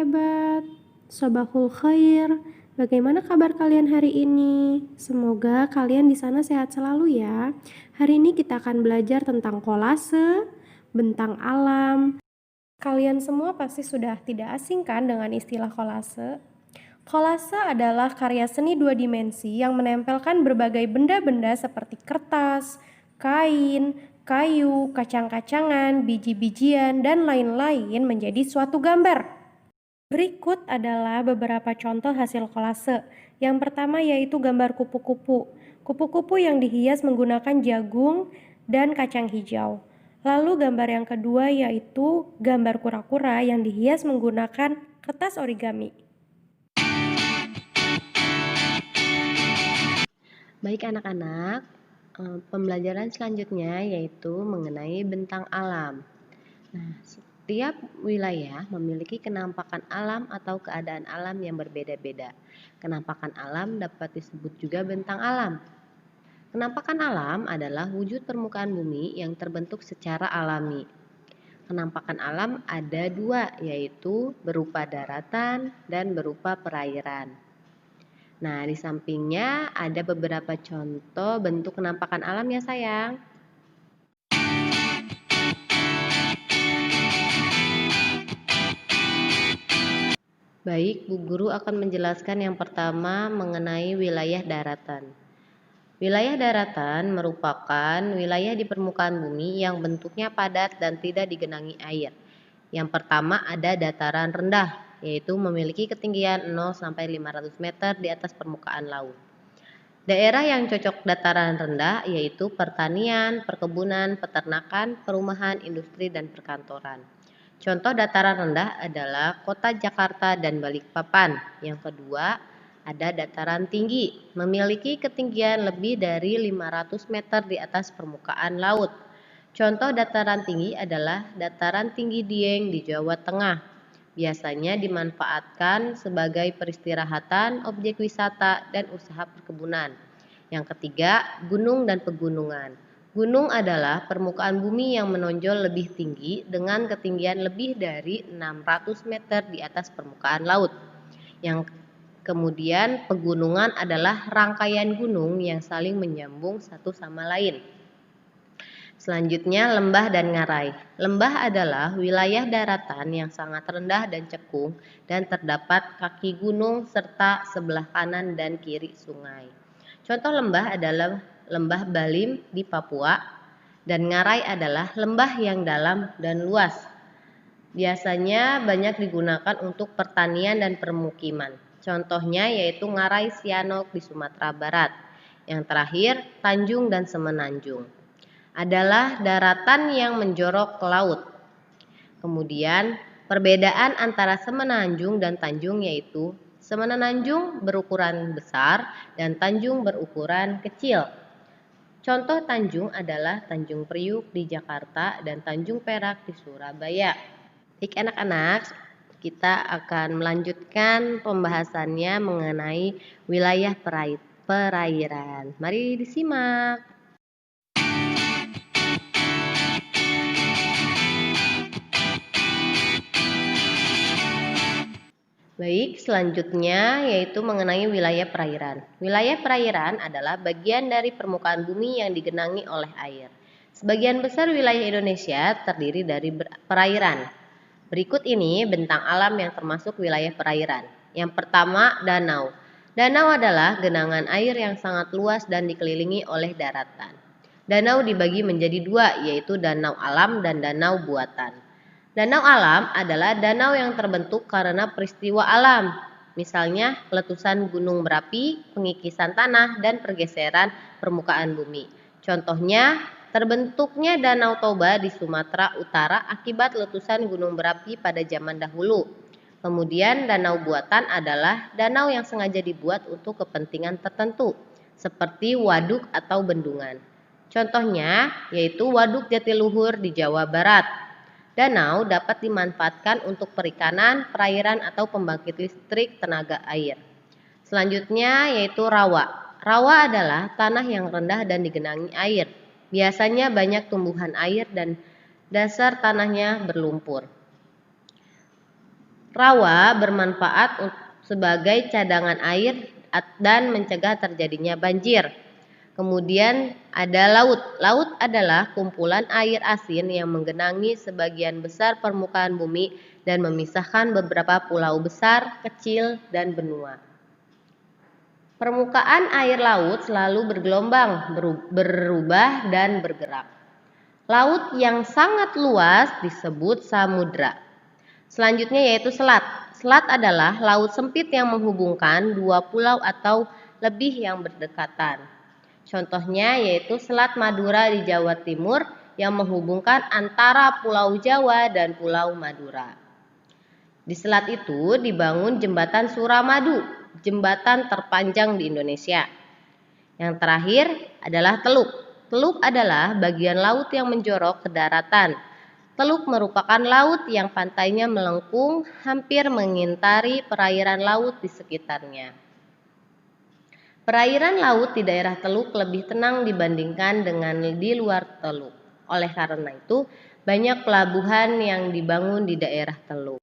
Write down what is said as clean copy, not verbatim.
hebat. Sabahul khair. Bagaimana kabar kalian hari ini? Semoga kalian di sana sehat selalu ya. Hari ini kita akan belajar tentang kolase, bentang alam. Kalian semua pasti sudah tidak asing kan dengan istilah kolase? Kolase adalah karya seni dua dimensi yang menempelkan berbagai benda-benda seperti kertas, kain, kayu, kacang-kacangan, biji-bijian, dan lain-lain menjadi suatu gambar. Berikut adalah beberapa contoh hasil kolase. Yang pertama yaitu gambar kupu-kupu. Kupu-kupu yang dihias menggunakan jagung dan kacang hijau. Lalu gambar yang kedua yaitu gambar kura-kura yang dihias menggunakan kertas origami. Baik anak-anak, pembelajaran selanjutnya yaitu mengenai bentang alam. Nah, setiap wilayah memiliki kenampakan alam atau keadaan alam yang berbeda-beda. Kenampakan alam dapat disebut juga bentang alam. Kenampakan alam adalah wujud permukaan bumi yang terbentuk secara alami. Kenampakan alam ada dua, yaitu berupa daratan dan berupa perairan. Nah, di sampingnya ada beberapa contoh bentuk kenampakan alam ya sayang. Baik, Bu Guru akan menjelaskan yang pertama mengenai wilayah daratan. Wilayah daratan merupakan wilayah di permukaan bumi yang bentuknya padat dan tidak digenangi air. Yang pertama ada dataran rendah, yaitu memiliki ketinggian 0-500 meter di atas permukaan laut. Daerah yang cocok dataran rendah yaitu pertanian, perkebunan, peternakan, perumahan, industri, dan perkantoran. Contoh dataran rendah adalah Kota Jakarta dan Balikpapan. Yang kedua, ada dataran tinggi, memiliki ketinggian lebih dari 500 meter di atas permukaan laut. Contoh dataran tinggi adalah dataran tinggi Dieng di Jawa Tengah. Biasanya dimanfaatkan sebagai peristirahatan, objek wisata, dan usaha perkebunan. Yang ketiga, gunung dan pegunungan. Gunung adalah permukaan bumi yang menonjol lebih tinggi dengan ketinggian lebih dari 600 meter di atas permukaan laut. Yang kemudian pegunungan adalah rangkaian gunung yang saling menyambung satu sama lain. Selanjutnya lembah dan ngarai. Lembah adalah wilayah daratan yang sangat rendah dan cekung dan terdapat kaki gunung serta sebelah kanan dan kiri sungai. Contoh lembah adalah lembah Balim di Papua dan ngarai adalah lembah yang dalam dan luas. Biasanya banyak digunakan untuk pertanian dan permukiman. Contohnya yaitu Ngarai Sianok di Sumatera Barat. Yang terakhir, Tanjung dan Semenanjung adalah daratan yang menjorok ke laut. Kemudian, perbedaan antara Semenanjung dan Tanjung yaitu Semenanjung berukuran besar dan Tanjung berukuran kecil. Contoh Tanjung adalah Tanjung Priuk di Jakarta dan Tanjung Perak di Surabaya. Baik anak-anak, kita akan melanjutkan pembahasannya mengenai wilayah perairan. Mari disimak. Baik, selanjutnya yaitu mengenai wilayah perairan. Wilayah perairan adalah bagian dari permukaan bumi yang digenangi oleh air. Sebagian besar wilayah Indonesia terdiri dari perairan. Berikut ini bentang alam yang termasuk wilayah perairan. Yang pertama, danau. Danau adalah genangan air yang sangat luas dan dikelilingi oleh daratan. Danau dibagi menjadi dua, yaitu danau alam dan danau buatan. Danau alam adalah danau yang terbentuk karena peristiwa alam, misalnya letusan gunung berapi, pengikisan tanah, dan pergeseran permukaan bumi. Contohnya, terbentuknya Danau Toba di Sumatera Utara akibat letusan gunung berapi pada zaman dahulu. Kemudian danau buatan adalah danau yang sengaja dibuat untuk kepentingan tertentu, seperti waduk atau bendungan. Contohnya yaitu Waduk Jatiluhur di Jawa Barat. Danau dapat dimanfaatkan untuk perikanan, perairan, atau pembangkit listrik tenaga air. Selanjutnya yaitu rawa. Rawa adalah tanah yang rendah dan digenangi air. Biasanya banyak tumbuhan air dan dasar tanahnya berlumpur. Rawa bermanfaat sebagai cadangan air dan mencegah terjadinya banjir. Kemudian ada laut. Laut adalah kumpulan air asin yang menggenangi sebagian besar permukaan bumi dan memisahkan beberapa pulau besar, kecil, dan benua. Permukaan air laut selalu bergelombang, berubah, dan bergerak. Laut yang sangat luas disebut samudra. Selanjutnya yaitu selat. Selat adalah laut sempit yang menghubungkan dua pulau atau lebih yang berdekatan. Contohnya yaitu Selat Madura di Jawa Timur yang menghubungkan antara Pulau Jawa dan Pulau Madura. Di selat itu dibangun jembatan Suramadu, jembatan terpanjang di Indonesia. Yang terakhir adalah Teluk. Teluk adalah bagian laut yang menjorok ke daratan. Teluk merupakan laut yang pantainya melengkung, hampir mengintari perairan laut di sekitarnya. Perairan laut di daerah Teluk lebih tenang dibandingkan dengan di luar Teluk. Oleh karena itu, banyak pelabuhan yang dibangun di daerah Teluk.